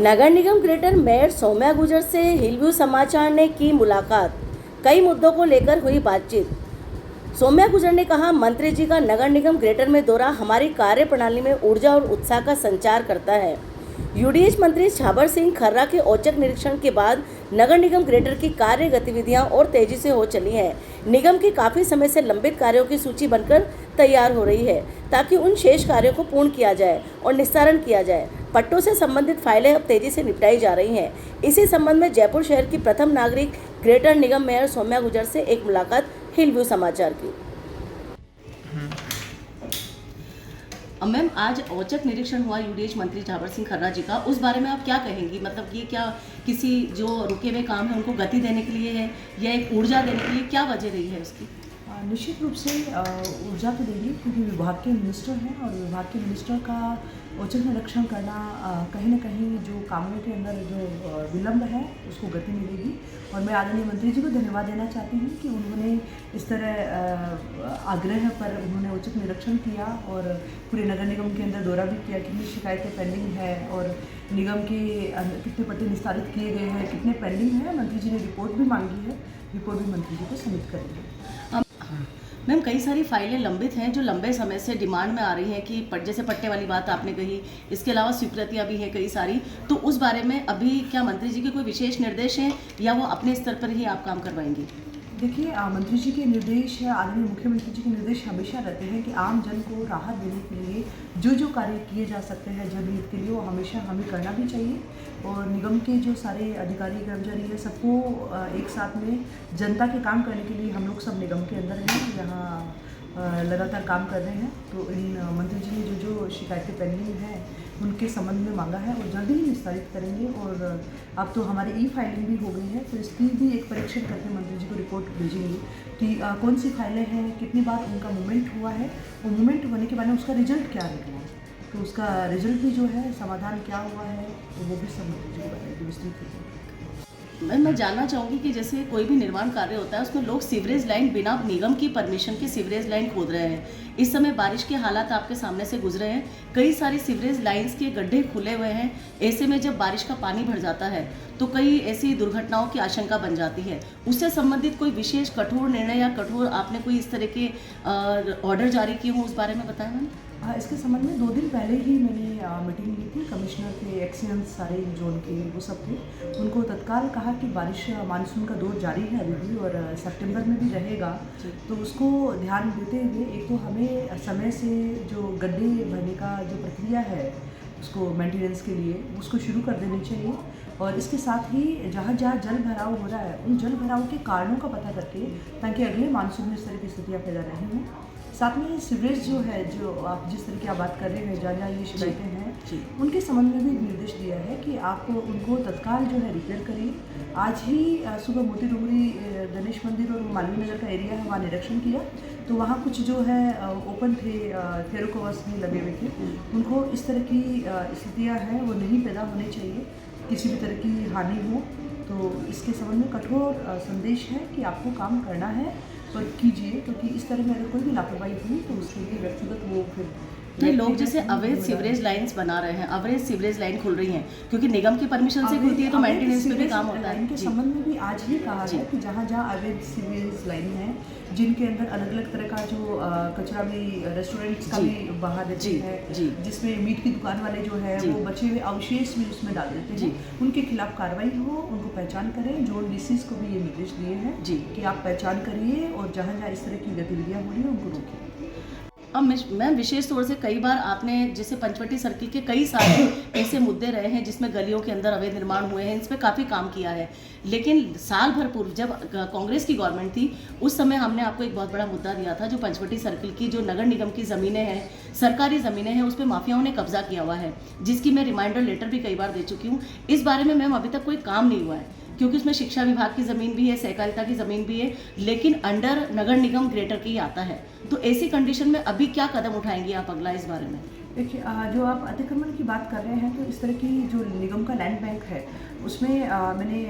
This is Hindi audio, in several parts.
नगर निगम ग्रेटर मेयर सौम्या गुर्जर से हिलव्यू समाचार ने की मुलाकात। कई मुद्दों को लेकर हुई बातचीत। सौम्या गुर्जर ने कहा, मंत्री जी का नगर निगम ग्रेटर में दौरा हमारी कार्य प्रणाली में ऊर्जा और उत्साह का संचार करता है। यूडीएच मंत्री झाबर सिंह खर्रा के औचक निरीक्षण के बाद नगर निगम ग्रेटर की कार्य गतिविधियां और तेजी से हो चली हैं। निगम की काफ़ी समय से लंबित कार्यों की सूची बनकर तैयार हो रही है ताकि उन शेष कार्यों को पूर्ण किया जाए और निस्तारण किया जाए। पट्टों से संबंधित फाइलें अब तेजी से निपटाई जा रही हैं। इसी संबंध में जयपुर शहर की प्रथम नागरिक ग्रेटर निगम मेयर सौम्या गुर्जर से एक मुलाकात हिलव्यू समाचार की। मैम, आज औचक निरीक्षण हुआ यूडीएच मंत्री झाबर सिंह खर्रा जी का, उस बारे में आप क्या कहेंगी? मतलब ये क्या किसी जो रुके हुए काम है उनको गति देने के लिए है या एक ऊर्जा देने के लिए, क्या वजह रही है उसकी? निश्चित रूप से ऊर्जा तो देगी, क्योंकि विभाग के मिनिस्टर हैं और विभाग के मिनिस्टर का औचक निरीक्षण करना कहीं ना कहीं जो कामों के अंदर जो विलंब है उसको गति मिलेगी। और मैं आदरणीय मंत्री जी को धन्यवाद देना चाहती हूँ कि उन्होंने इस तरह आग्रह पर उन्होंने औचक निरीक्षण किया और पूरे नगर निगम के अंदर दौरा भी किया, कितनी शिकायतें पेंडिंग है और निगम के कितने पट्टे निस्तारित किए गए हैं, कितने पेंडिंग है। मंत्री जी ने रिपोर्ट भी मांगी है, रिपोर्ट भी मंत्री जी को सबमिट करेंगे। मैम, कई सारी फाइलें लंबित हैं जो लंबे समय से डिमांड में आ रही हैं कि जैसे पट्टे वाली बात आपने कही, इसके अलावा स्वीकृतियाँ भी हैं कई सारी, तो उस बारे में अभी क्या मंत्री जी के कोई विशेष निर्देश हैं या वो अपने स्तर पर ही आप काम करवाएंगी? देखिए, मंत्री जी के निर्देश, आदरणीय मुख्यमंत्री जी के निर्देश हमेशा रहते हैं कि आम जन को राहत देने के लिए जो कार्य किए जा सकते हैं जनहित के लिए, वो हमेशा हमें करना भी चाहिए। और निगम के जो सारे अधिकारी कर्मचारी हैं सबको एक साथ में जनता के काम करने के लिए हम लोग सब निगम के अंदर हैं, यहाँ लगातार काम कर रहे हैं। तो इन मंत्री जी ने जो शिकायतें पेंडिंग हैं उनके संबंध में मांगा है और जल्दी ही निस्तारित करेंगे। और अब तो हमारी फाइलिंग भी हो गई है, तो इसकी भी एक परीक्षण करके मंत्री जी को रिपोर्ट भेजेंगे कि कौन सी फाइलें हैं, कितनी बार उनका मूवमेंट हुआ है और मूवमेंट होने के बाद में उसका रिजल्ट क्या निकला, तो उसका रिजल्ट भी जो है, समाधान क्या हुआ है, तो वो भी सब मंत्री जी को बताएंगे विस्तृत। मैं जानना चाहूँगी कि जैसे कोई भी निर्माण कार्य होता है उसमें लोग सीवरेज लाइन बिना निगम की परमिशन के सीवरेज लाइन खोद रहे हैं। इस समय बारिश के हालात आपके सामने से गुजरे हैं, कई सारी सीवरेज लाइंस के गड्ढे खुले हुए हैं। ऐसे में जब बारिश का पानी भर जाता है तो कई ऐसी दुर्घटनाओं की आशंका बन जाती है। उससे संबंधित कोई विशेष कठोर निर्णय या कठोर आपने कोई इस तरह के ऑर्डर जारी किए हों, उस बारे में बताएं मैम। इसके संबंध में 2 दिन पहले ही मैंने मीटिंग ली थी। कमिश्नर थे, एक्सीएंस सारे जोन के वो सब थे, उनको तत्काल कहा कि बारिश मानसून का दौर जारी है अभी भी और सितंबर में भी रहेगा, तो उसको ध्यान देते हुए एक तो हमें समय से जो गड्ढे भरने का जो प्रक्रिया है उसको मेंटेनेंस के लिए उसको शुरू कर देनी चाहिए। और इसके साथ ही जहाँ जहाँ जल भराव हो रहा है उन जल भराव के कारणों का पता करके, ताकि अगले मानसून में इस तरह की स्थितियाँ पैदा नहीं हों। साथ में सीवरेज जो है, जो आप जिस तरह की आप बात कर रहे हैं, जहाँ जहाँ ये शिकायतें हैं, उनके संबंध में भी निर्देश दिया है कि आप उनको तत्काल जो है रिपेयर करिए। आज ही सुबह मोती डोंगरी गणेश मंदिर और मालवीय नगर का एरिया है, वहाँ निरीक्षण किया, तो वहाँ कुछ जो है ओपन थे, फेरोकोवस भी लगे हुए थे। उनको इस तरह की स्थितियाँ हैं वो नहीं पैदा होनी चाहिए, किसी भी तरह की हानि हो। तो इसके संबंध में कठोर संदेश है कि आपको काम करना है और कीजिए, क्योंकि इस तरह में अगर कोई भी लापरवाही हुई तो उसके लिए व्यक्तिगत वो फिर नहीं, लोग जैसे अवैध सीवरेज लाइंस बना रहे हैं, अवैध सीवरेज लाइन खुल रही हैं, क्योंकि निगम की परमिशन से खुलती है तो मेंटेनेंस में भी काम होता है। इनके संबंध में भी आज ही कहा है कि जहाँ जहाँ अवैध सीवरेज लाइन है, जिनके अंदर अलग अलग तरह का जो कचरा भी रेस्टोरेंट्स का भी बहा देते हैं, जिसमें मीट की दुकान वाले जो है वो बचे हुए अवशेष भी उसमें डाल देते हैं, उनके खिलाफ कार्रवाई हो, उनको पहचान करें। जोन डीसीज को भी ये निर्देश दिए हैं कि आप पहचान करिए और जहाँ जहाँ इस तरह की गतिविधियाँ हो रही है उनको रोकिए। अब मैम, विशेष तौर से कई बार आपने जैसे पंचवटी सर्किल के कई सारे ऐसे मुद्दे रहे हैं जिसमें गलियों के अंदर अवैध निर्माण हुए हैं, इस पर काफ़ी काम किया है। लेकिन साल भर पूर्व जब कांग्रेस की गवर्नमेंट थी उस समय हमने आपको एक बहुत बड़ा मुद्दा दिया था, जो पंचवटी सर्किल की जो नगर निगम की ज़मीनें हैं, सरकारी ज़मीनें हैं, उस पर माफियाओं ने कब्जा किया हुआ है, जिसकी मैं रिमाइंडर लेटर भी कई बार दे चुकी हूँ। इस बारे में मैम अभी तक कोई काम नहीं हुआ है, क्योंकि उसमें शिक्षा विभाग की ज़मीन भी है, सहकारिता की ज़मीन भी है, लेकिन अंडर नगर निगम ग्रेटर की आता है। तो ऐसी कंडीशन में अभी क्या कदम उठाएंगी आप अगला इस बारे में? देखिए, जो आप अतिक्रमण की बात कर रहे हैं, तो इस तरह की जो निगम का लैंड बैंक है उसमें मैंने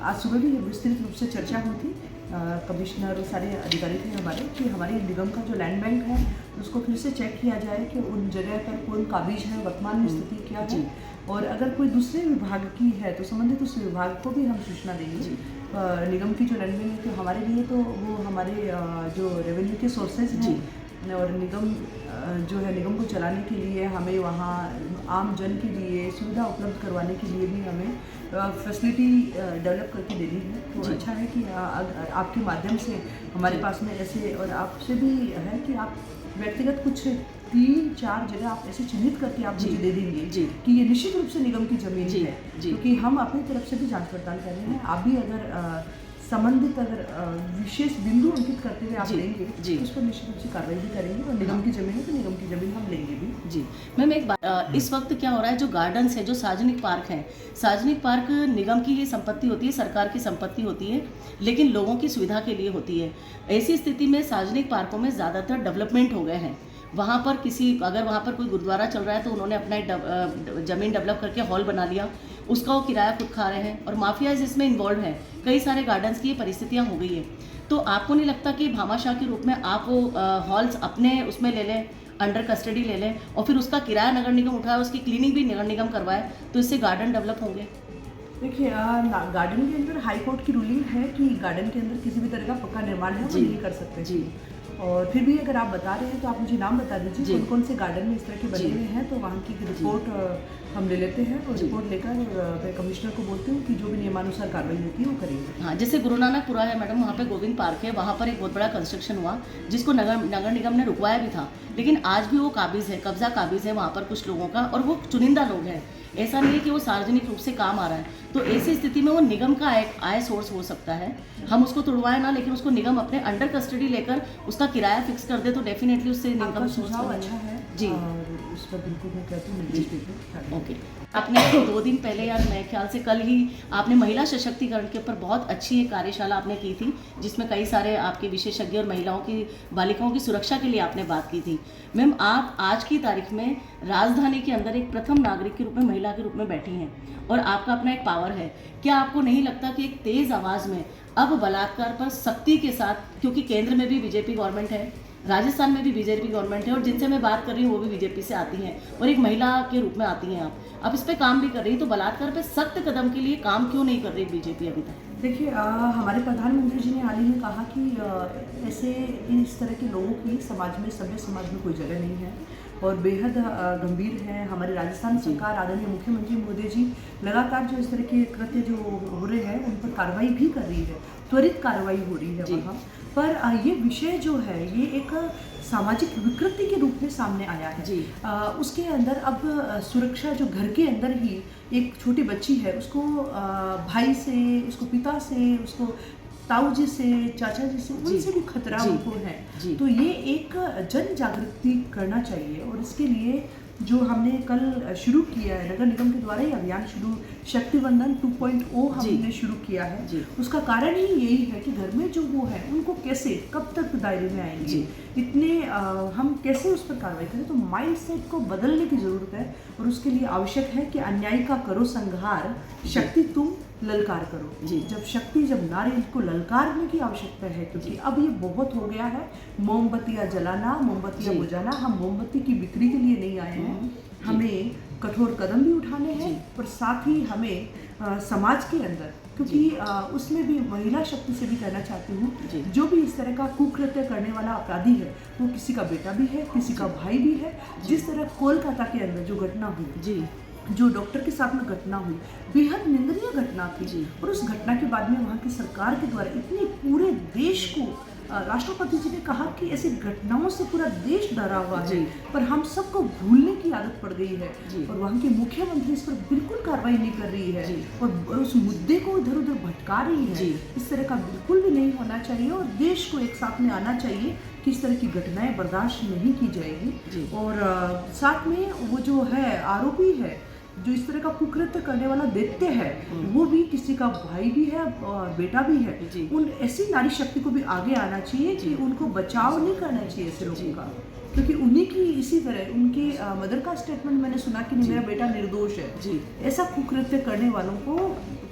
आज सुबह भी विस्तृत रूप से चर्चा हुई थी कमिश्नर और सारे अधिकारी थे हमारे कि हमारे निगम का जो लैंड बैंक है उसको फिर से चेक किया जाए कि उन जगह पर कौन काबिज है, वर्तमान में स्थिति क्या है, और अगर कोई दूसरे विभाग की है तो संबंधित उस विभाग को भी हम सूचना देंगे। निगम की जो लैंड बैंक है तो हमारे लिए तो वो हमारे जो रेवेन्यू के सोर्सेज हैं और निगम जो है निगम को चलाने के लिए हमें वहाँ आम जन के लिए सुविधा उपलब्ध करवाने के लिए भी हमें फैसिलिटी डेवलप करके देनी है। तो अच्छा है कि आपके माध्यम से हमारे पास में ऐसे, और आपसे भी है कि आप व्यक्तिगत कुछ 3-4 जगह आप ऐसे चिन्हित करके आप मुझे दे देंगे कि ये निश्चित रूप से निगम की जमीन है, क्योंकि हम अपनी तरफ से भी जांच पड़ताल कर रहे हैं। आप भी अगर संबंधित विशेष बिंदु अंकित करते हुए आप लेंगे तो उस पर निश्चित रूप से कार्रवाई भी करेंगे, और निगम की जमीन है तो निगम की जमीन हम लेंगे भी। जी मैम, एक बात, इस वक्त क्या हो रहा है, जो गार्डन्स है, जो सार्वजनिक पार्क है, सार्वजनिक पार्क निगम की ही संपत्ति होती है, सरकार की संपत्ति होती है, लेकिन लोगों की सुविधा के लिए होती है। ऐसी स्थिति में सार्वजनिक पार्कों में ज़्यादातर डेवलपमेंट हो गए हैं। वहाँ पर अगर वहाँ पर कोई गुरुद्वारा चल रहा है तो उन्होंने अपना एक ज़मीन डेवलप करके हॉल बना लिया, उसका वो किराया खुद खा रहे हैं, और माफियाज इसमें इन्वॉल्व हैं। कई सारे गार्डन्स की ये परिस्थितियाँ हो गई है। तो आपको नहीं लगता कि भामाशाह के रूप में आप वो हॉल्स अपने उसमें ले लें, अंडर कस्टडी ले लें, और फिर उसका किराया नगर निगम उठाए, उसकी क्लीनिंग भी नगर निगम करवाए, तो इससे गार्डन डेवलप होंगे? देखिए, गार्डन के अंदर हाई कोर्ट की रूलिंग है कि गार्डन के अंदर किसी भी तरह का पक्का निर्माण है वो नहीं कर सकते जी। और फिर भी अगर आप बता रहे हैं तो आप मुझे नाम बता दीजिए कौन कौन से गार्डन में इस तरह के बने हुए हैं, तो वहाँ की रिपोर्ट हम ले लेते हैं, और रिपोर्ट लेकर मैं कमिश्नर को बोलती हूँ कि जो भी नियमानुसार कार्रवाई होती है वो करेंगे। हाँ, जैसे गुरु नानकपुरा है मैडम, वहाँ पे गोविंद पार्क है, वहाँ पर एक बहुत बड़ा कंस्ट्रक्शन हुआ जिसको नगर निगम ने रुकवाया भी था, लेकिन आज भी वो काबिज है, कब्जा काबिज है वहाँ पर कुछ लोगों का, और वो चुनिंदा लोग हैं। ऐसा नहीं है कि वो सार्वजनिक रूप से काम आ रहा है। तो ऐसी स्थिति में वो निगम का आय सोर्स हो सकता है। हम उसको तोड़वाए ना, लेकिन उसको निगम अपने अंडर कस्टडी लेकर उसका किराया फिक्स कर दे तो डेफिनेटली उससे इनकम सोर्स अच्छा है जी। उस पर बिल्कुल मैं कहती हूँ निर्देश देते। ओके, आपने 2 दिन पहले या मेरे ख्याल से कल ही आपने महिला सशक्तिकरण के ऊपर बहुत अच्छी एक कार्यशाला आपने की थी, जिसमें कई सारे आपके विशेषज्ञ और महिलाओं की, बालिकाओं की सुरक्षा के लिए आपने बात की थी। मैम, आप आज की तारीख में राजधानी के अंदर एक प्रथम नागरिक के रूप में, महिला के रूप में बैठी हैं, और आपका अपना एक पावर है। क्या आपको नहीं लगता कि एक तेज़ आवाज़ में अब बलात्कार पर सख्ती के साथ, क्योंकि केंद्र में भी बीजेपी गवर्नमेंट है, राजस्थान में भी बीजेपी गवर्नमेंट है, और जिनसे मैं बात कर रही हूँ वो भी बीजेपी से आती हैं, और एक महिला के रूप में आती हैं आप इस पे काम भी कर रही हैं, तो बलात्कार पे सख्त कदम के लिए काम क्यों नहीं कर रही बीजेपी अभी तक? देखिए, हमारे प्रधानमंत्री जी ने हाल ही में कहा कि ऐसे इस तरह के लोगों की समाज में, सभ्य समाज में कोई जगह नहीं है, और बेहद गंभीर है। हमारे राजस्थान सरकार, आदरणीय मुख्यमंत्री मोदी जी लगातार जो इस तरह के कृत्य जो हो रहे हैं उन पर कार्रवाई भी कर रही है, त्वरित कार्रवाई हो रही है वहाँ पर। ये विषय जो है ये एक सामाजिक विकृति के रूप में सामने आया है जी। उसके अंदर अब सुरक्षा, जो घर के अंदर ही एक छोटी बच्ची है उसको भाई से, उसको पिता से, उसको ताऊ जी से, चाचा जी से, उनसे भी खतरा उनको है। तो ये एक जन जागृति करना चाहिए, और इसके लिए जो हमने कल शुरू किया है, नगर निगम के द्वारा ही अभियान शुरू, शक्ति वंदन 2.0 हमने शुरू किया है। उसका कारण ही यही है कि घर में जो वो है उनको कैसे, कब तक दायरे में आएंगे, इतने हम कैसे उस पर कार्रवाई करें। तो माइंड सेट को बदलने की ज़रूरत है, और उसके लिए आवश्यक है कि अन्याय का करो संहार, शक्ति तुम ललकार करो जी। जब नारी को ललकारने की आवश्यकता है, क्योंकि अब ये बहुत हो गया है, मोमबत्तियाँ जलाना, मोमबत्तियाँ बुझाना। हम मोमबत्ती की बिक्री के लिए नहीं आए हैं, हमें कठोर कदम भी उठाने हैं, और साथ ही हमें समाज के अंदर, क्योंकि उसमें भी महिला शक्ति से भी कहना चाहती हूँ, जो भी इस तरह का कुकृत्य करने वाला अपराधी है वो किसी का बेटा भी है, किसी का भाई भी है। जिस तरह कोलकाता के अंदर जो घटना हुई जी, जो डॉक्टर के साथ में घटना हुई, बेहद निंदनीय घटना थी, और उस घटना के बाद में वहाँ की सरकार के द्वारा इतने पूरे देश को, राष्ट्रपति जी ने कहा कि ऐसी घटनाओं से पूरा देश डरा हुआ है, पर हम सबको भूलने की आदत पड़ गई है, और वहाँ के मुख्यमंत्री इस पर बिल्कुल कार्रवाई नहीं कर रही है, और उस मुद्दे को इधर उधर भटका रही है। इस तरह का बिल्कुल भी नहीं होना चाहिए, और देश को एक साथ में आना चाहिए कि इस तरह की घटनाएं बर्दाश्त नहीं की जाएगी। और साथ में वो जो है आरोपी है, जो इस तरह का कुकृत्य करने वाला दैत्य है, वो भी किसी का भाई भी है और बेटा भी है। उन ऐसी नारी शक्ति को भी आगे आना चाहिए कि उनको बचाव नहीं करना चाहिए ऐसे लोगों का, क्योंकि उन्हीं की इसी तरह उनकी मदर का स्टेटमेंट मैंने सुना कि मेरा बेटा निर्दोष है। जी। ऐसा कुकृत्य करने वालों को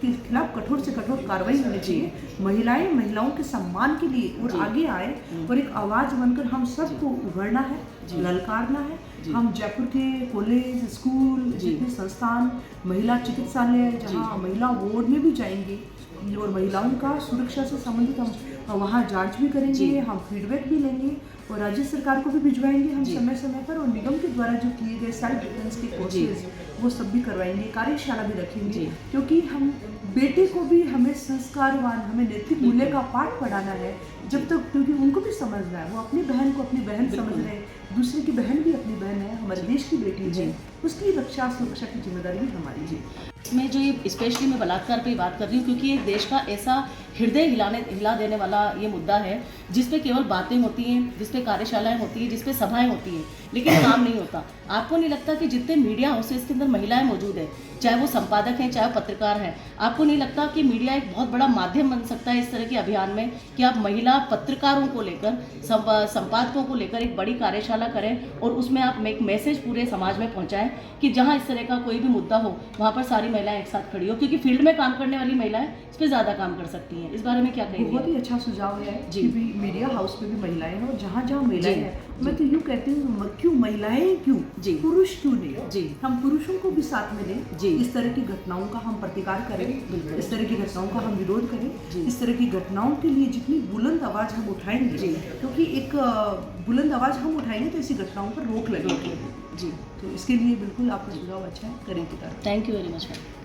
के खिलाफ कठोर से कठोर कार्रवाई होनी चाहिए। महिलाओं के सम्मान के लिए और आगे आए और एक आवाज़ बनकर हम सबको उभरना है, ललकारना है। हम जयपुर के कॉलेज, स्कूल, जितने संस्थान, महिला चिकित्सालय, जहाँ महिला वार्ड में भी जाएंगे और महिलाओं का सुरक्षा से संबंधित हम वहाँ जांच भी करेंगे, हम फीडबैक भी लेंगे और राज्य सरकार को भी भिजवाएंगे हम समय समय पर, और निगम के द्वारा जो किए गए सेल्फ डिफेंस के कोर्सेज वो सब भी करवाएंगे, कार्यशाला भी रखेंगे। क्योंकि हम बेटे को भी हमें संस्कारवान, हमें नैतिक मूल्य का पाठ पढ़ाना है जब तक, क्योंकि उनको भी समझना है, वो अपनी बहन को अपनी बहन समझ रहे हैं, दूसरे की बहन भी अपनी बहन है, हमारे देश की बेटी है, उसकी रक्षा सुरक्षा की जिम्मेदारी भी हमारी है। इसमें जो ये स्पेशली मैं बलात्कार पे बात कर रही हूँ क्योंकि ये देश का ऐसा हृदय हिला देने वाला ये मुद्दा है जिस पे केवल बातें होती हैं, जिस पे कार्यशालाएं होती हैं, जिस पे सभाएं होती हैं, लेकिन काम नहीं होता। आपको नहीं लगता कि जितने मीडिया हाउसेस के अंदर महिलाएं मौजूद है, चाहे वो संपादक हैं, चाहे वो पत्रकार हैं, आपको नहीं लगता कि मीडिया एक बहुत बड़ा माध्यम बन सकता है इस तरह के अभियान में कि आप महिला पत्रकारों को लेकर, संपादकों को लेकर एक बड़ी कार्यशाला करें और उसमें आप एक मैसेज पूरे समाज में पहुंचाएं कि जहां इस तरह का कोई भी मुद्दा हो वहां पर सारी महिलाएं एक साथ खड़ी हो, क्योंकि फील्ड में काम करने वाली महिलाएं इस पर ज़्यादा काम कर सकती हैं। इस बारे में क्या कहेंगे? बहुत ही अच्छा सुझाव है कि भी मीडिया हाउस पे भी महिलाएं हैं और जहाँ जहाँ महिलाएं हैं, मैं तो यूँ कहती हूँ क्यों महिलाएं क्यों, पुरुष क्यों नहीं, हम पुरुषों को भी साथ में लें। इस तरह की घटनाओं का हम प्रतिकार करें, इस तरह की घटनाओं का हम विरोध करें, इस तरह की घटनाओं के लिए जितनी बुलंद आवाज़ हम उठाएंगे, क्योंकि एक बुलंद आवाज़ हम उठाएंगे तो ऐसी घटनाओं पर रोक लगेगी। जी, तो इसके लिए बिल्कुल आपका सुझाव अच्छा है, करें। Thank you very much ma'am.